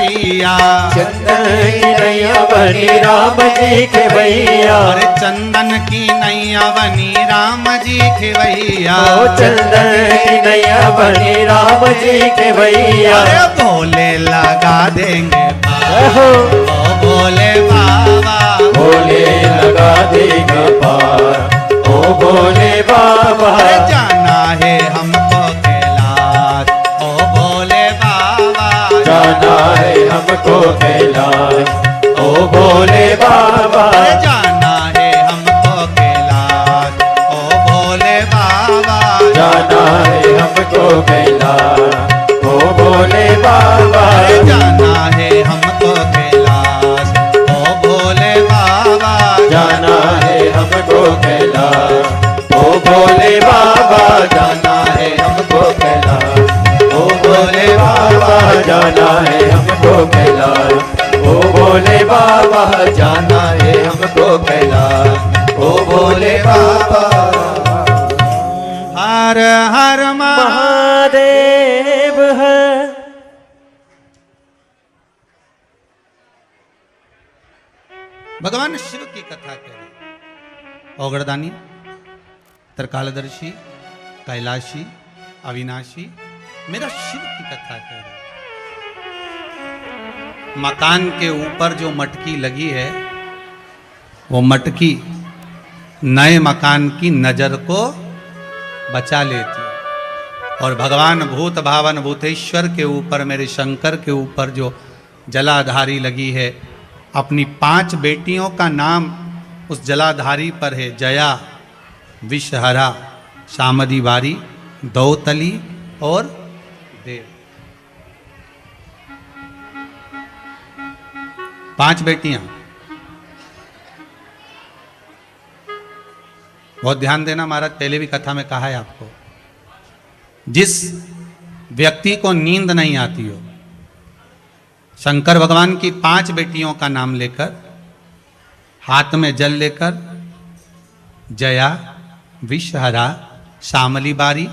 भैया, चंदन की नैया बनी राम जी के भैया, अरे चंदन की नैया बनी राम जी के भैया, ओ चंदन की नैया बनी राम जी के भैया, अरे भोले लगा देंगे पार, हो ओ भोले बाबा, भोले लगा देगा पार, ओ भोले बाबा, अरे जाना है हमको कैलाश, ओ भोले बाबा, जाना है हमको कैलाश, ओ भोले बाबा, अरे जाना है हमको कैलाश, ओ भोले बाबा, जाना है हमको कैलाश, ओ भोले बाबा, अरे जाना है हमको कैलाश, ओ भोले बाबा, जाना है हमको कैलाश, ओ भोले बाबा, जाना है हमको कैलाश, ओ भोले बाबा, जाना है हमको कैलाश, ओ भोले बाबा, जाना है हमको कैलाश, ओ भोले बाबा। हर हर महादेव है भगवान शिव की कथा कह रहे, औगड़दानी, त्रिकालदर्शी, कैलाशी, अविनाशी, मेरा शिव की कथा कह रहे। मकान के ऊपर जो मटकी लगी है, वो मटकी नए मकान की नजर को बचा लेती है। और भगवान भूत भावन भूतेश्वर के ऊपर, मेरे शंकर के ऊपर जो जलाधारी लगी है, अपनी 5 बेटियों का नाम उस जलाधारी पर है। जया, विषहरा, शामदी बारी, दौतली और देव। 5 बेटियां। बहुत ध्यान देना महाराज, पहले भी कथा में कहा है आपको, जिस व्यक्ति को नींद नहीं आती हो, शंकर भगवान की 5 बेटियों का नाम लेकर, हाथ में जल लेकर, जया, विषहरा, शामली बारी,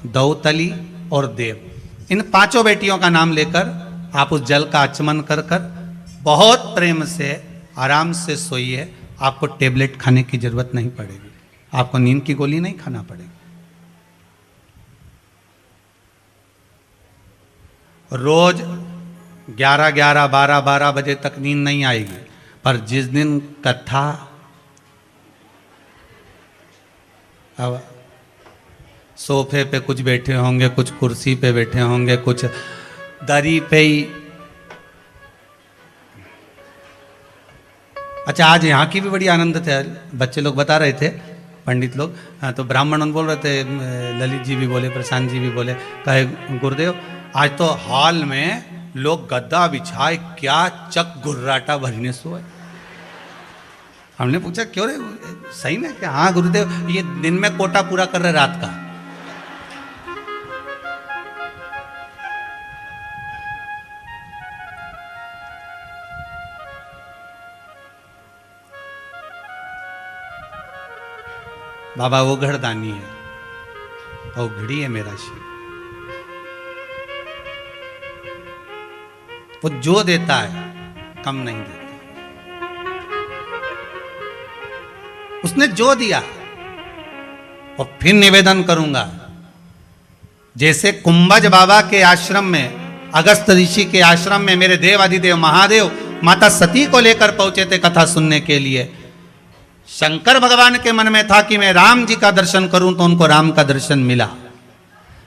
दौतली और देव, इन 5 बेटियों का नाम लेकर आप उस जल का आचमन कर कर बहुत प्रेम से आराम से सोइए। आपको टेबलेट खाने की जरूरत नहीं पड़ेगी, आपको नींद की गोली नहीं खाना पड़ेगी। रोज 11-11, 12-12 बजे तक नींद नहीं आएगी, पर जिस दिन कथा, अब सोफे पे कुछ बैठे होंगे, कुछ कुर्सी पे बैठे होंगे, कुछ दरी पे ही। अच्छा, आज यहाँ की भी बड़ी आनंद थे, बच्चे लोग बता रहे थे, पंडित लोग, हाँ, तो ब्राह्मण बोल रहे थे, ललित जी भी बोले, प्रशांत जी भी बोले, कहे गुरुदेव आज तो हॉल में लोग गद्दा बिछाए क्या चक गुर्राटा भरने सोए। हमने पूछा क्यों रे, सही में क्या? हाँ गुरुदेव, ये दिन में कोटा पूरा कर रहे रात का। बाबा वो घड़दानी है, वो घड़ी है मेरा शिव। वो जो देता है कम नहीं देता, उसने जो दिया। और फिर निवेदन करूंगा, जैसे कुंभज बाबा के आश्रम में, अगस्त ऋषि के आश्रम में मेरे देव अधिदेव महादेव माता सती को लेकर पहुंचे थे कथा सुनने के लिए। शंकर भगवान के मन में था कि मैं राम जी का दर्शन करूं, तो उनको राम का दर्शन मिला।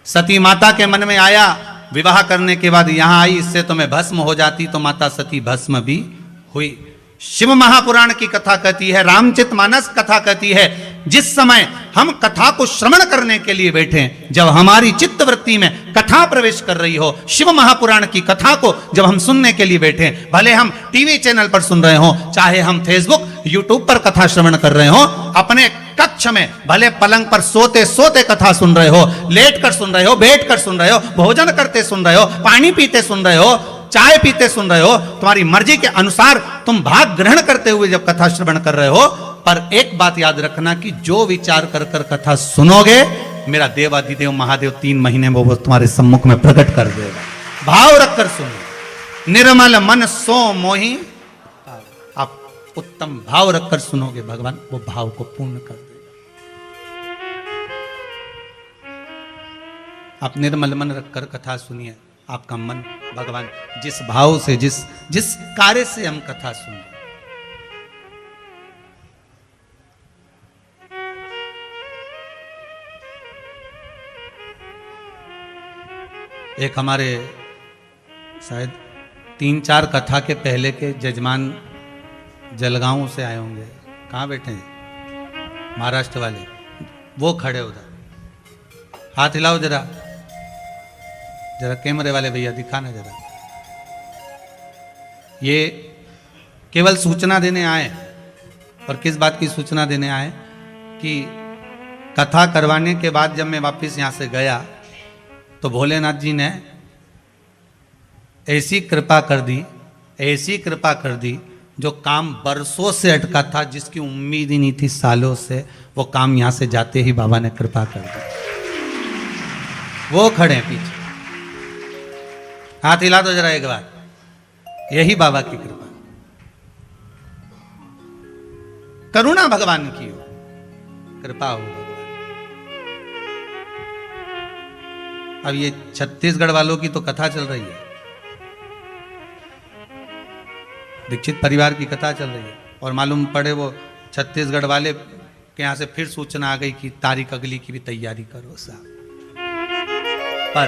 सती माता के मन में आया, विवाह करने के बाद यहां आई, इससे तो मैं भस्म हो जाती, तो माता सती भस्म भी हुई। शिव महापुराण की कथा कहती है, रामचरितमानस कथा कहती है, जिस समय हम कथा को श्रवण करने के लिए बैठे, जब हमारी चित्त वृत्ति में कथा प्रवेश कर रही हो, शिव महापुराण की कथा को जब हम सुनने के लिए बैठे, भले हम टीवी चैनल पर सुन रहे हो, चाहे हम फेसबुक यूट्यूब पर कथा श्रवण कर रहे हो, अपने कक्ष में भले पलंग पर सोते सोते कथा सुन रहे हो, लेट कर सुन रहे हो, बैठ कर सुन रहे हो, भोजन करते सुन रहे हो, पानी पीते सुन रहे हो, चाय पीते सुन रहे हो, तुम्हारी मर्जी के अनुसार तुम भाग ग्रहण करते हुए जब कथा श्रवण कर रहे हो, पर एक बात याद रखना कि जो विचार कर कर कथा सुनोगे, मेरा देवाधिदेव महादेव 3 महीने में वो तुम्हारे सम्मुख में प्रकट कर देगा। भाव रखकर सुनो, निर्मल मन सो मोही। आप उत्तम भाव रखकर सुनोगे, भगवान वो भाव को पूर्ण कर देगा। आप निर्मल मन रखकर कथा सुनिए, आपका मन भगवान जिस भाव से, जिस कार्य से हम कथा सुने, एक हमारे शायद 3-4 कथा के पहले के जजमान जलगांव से आए होंगे, कहाँ बैठे हैं महाराष्ट्र वाले, वो खड़े उधर, हाथ हिलाओ जरा, जरा कैमरे वाले भैया दिखाना जरा। ये केवल सूचना देने आए, और किस बात की सूचना देने आए कि कथा करवाने के बाद जब मैं वापस यहाँ से गया तो भोलेनाथ जी ने ऐसी कृपा कर दी, ऐसी कृपा कर दी, जो काम बरसों से अटका था, जिसकी उम्मीद ही नहीं थी सालों से, वो काम यहाँ से जाते ही बाबा ने कृपा कर दी। वो खड़े हैं पीछे, हाथ हिला दो जरा एक बार, यही बाबा की कृपा, करुणा भगवान की हो, कृपा हो भगवान। अब ये छत्तीसगढ़ वालों की तो कथा चल रही है, दीक्षित परिवार की कथा चल रही है, और मालूम पड़े वो छत्तीसगढ़ वाले के यहाँ से फिर सूचना आ गई कि तारीख अगली की भी तैयारी करो साहब। पर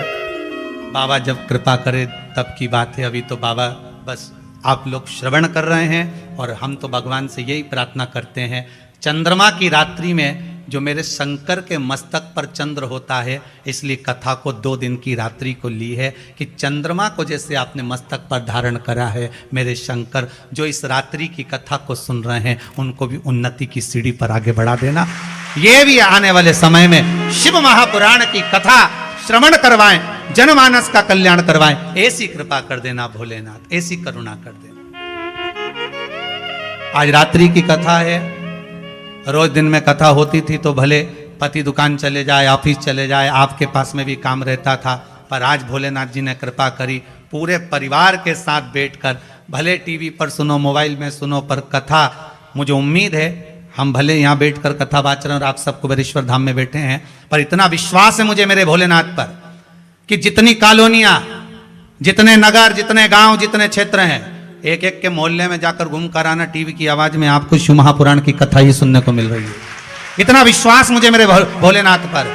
बाबा जब कृपा करे तब की बात है, अभी तो बाबा बस आप लोग श्रवण कर रहे हैं, और हम तो भगवान से यही प्रार्थना करते हैं, चंद्रमा की रात्रि में जो मेरे शंकर के मस्तक पर चंद्र होता है, इसलिए कथा को 2 दिन की रात्रि को ली है कि चंद्रमा को जैसे आपने मस्तक पर धारण करा है, मेरे शंकर जो इस रात्रि की कथा को सुन रहे हैं, उनको भी उन्नति की सीढ़ी पर आगे बढ़ा देना। ये भी आने वाले समय में शिव महापुराण की कथा श्रवण करवाएं, जनमानस का कल्याण करवाएं, ऐसी कृपा कर देना भोलेनाथ, ऐसी करुणा कर देना। आज रात्रि की कथा है, रोज दिन में कथा होती थी तो भले पति दुकान चले जाए, ऑफिस चले जाए, आपके पास में भी काम रहता था, पर आज भोलेनाथ जी ने कृपा करी, पूरे परिवार के साथ बैठकर, भले टीवी पर सुनो, मोबाइल में सुनो, पर कथा, मुझे उम्मीद है हम भले यहाँ बैठकर कथा वाच रहे हैं और आप सब कुबेरेश्वर धाम में बैठे हैं, पर इतना विश्वास है मुझे मेरे भोलेनाथ पर कि जितनी कॉलोनियां, जितने नगर, जितने गांव, जितने क्षेत्र हैं, एक एक के मोहल्ले में जाकर घूम कर आना, टीवी की आवाज में आपको शिव महापुराण की कथा ही सुनने को मिल रही है। इतना विश्वास मुझे मेरे भोलेनाथ पर,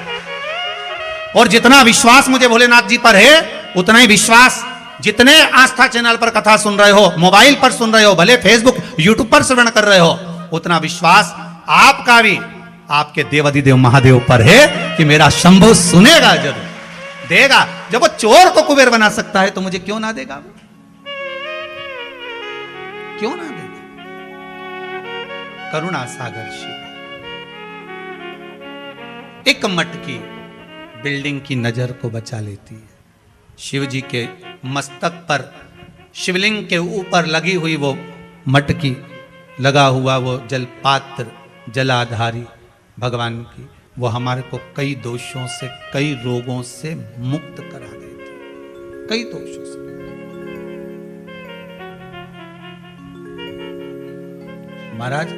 और जितना विश्वास मुझे भोलेनाथ जी पर है, उतना ही विश्वास जितने आस्था चैनल पर कथा सुन रहे हो, मोबाइल पर सुन रहे हो, भले फेसबुक यूट्यूब पर श्रवण कर रहे हो, उतना विश्वास आपका भी आपके देवाधिदेव महादेव पर है कि मेरा शंभु सुनेगा, जरूर देगा। जब वो चोर को कुबेर बना सकता है तो मुझे क्यों ना देगा, क्यों ना देगा। करुणा सागर शिव, एक मटकी बिल्डिंग की नजर को बचा लेती है। शिव जी के मस्तक पर, शिवलिंग के ऊपर लगी हुई वो मटकी, लगा हुआ वो जलपात्र, जलाधारी भगवान की, वो हमारे को कई दोषों से, कई रोगों से मुक्त करा देती, कई दोषों से। महाराज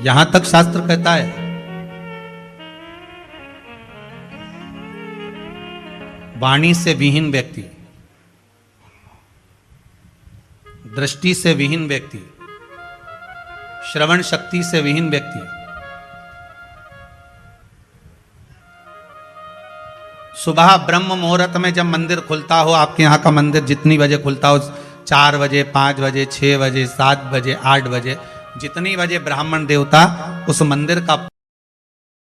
यहां तक शास्त्र कहता है, वाणी से विहीन व्यक्ति, दृष्टि से विहीन व्यक्ति, श्रवण शक्ति से विहीन व्यक्ति, सुबह ब्रह्म मुहूर्त में जब मंदिर खुलता हो, आपके यहां का मंदिर जितनी बजे खुलता हो, 4 बजे, 5 बजे, 6 बजे, 7 बजे, 8 बजे, जितनी बजे ब्राह्मण देवता उस मंदिर का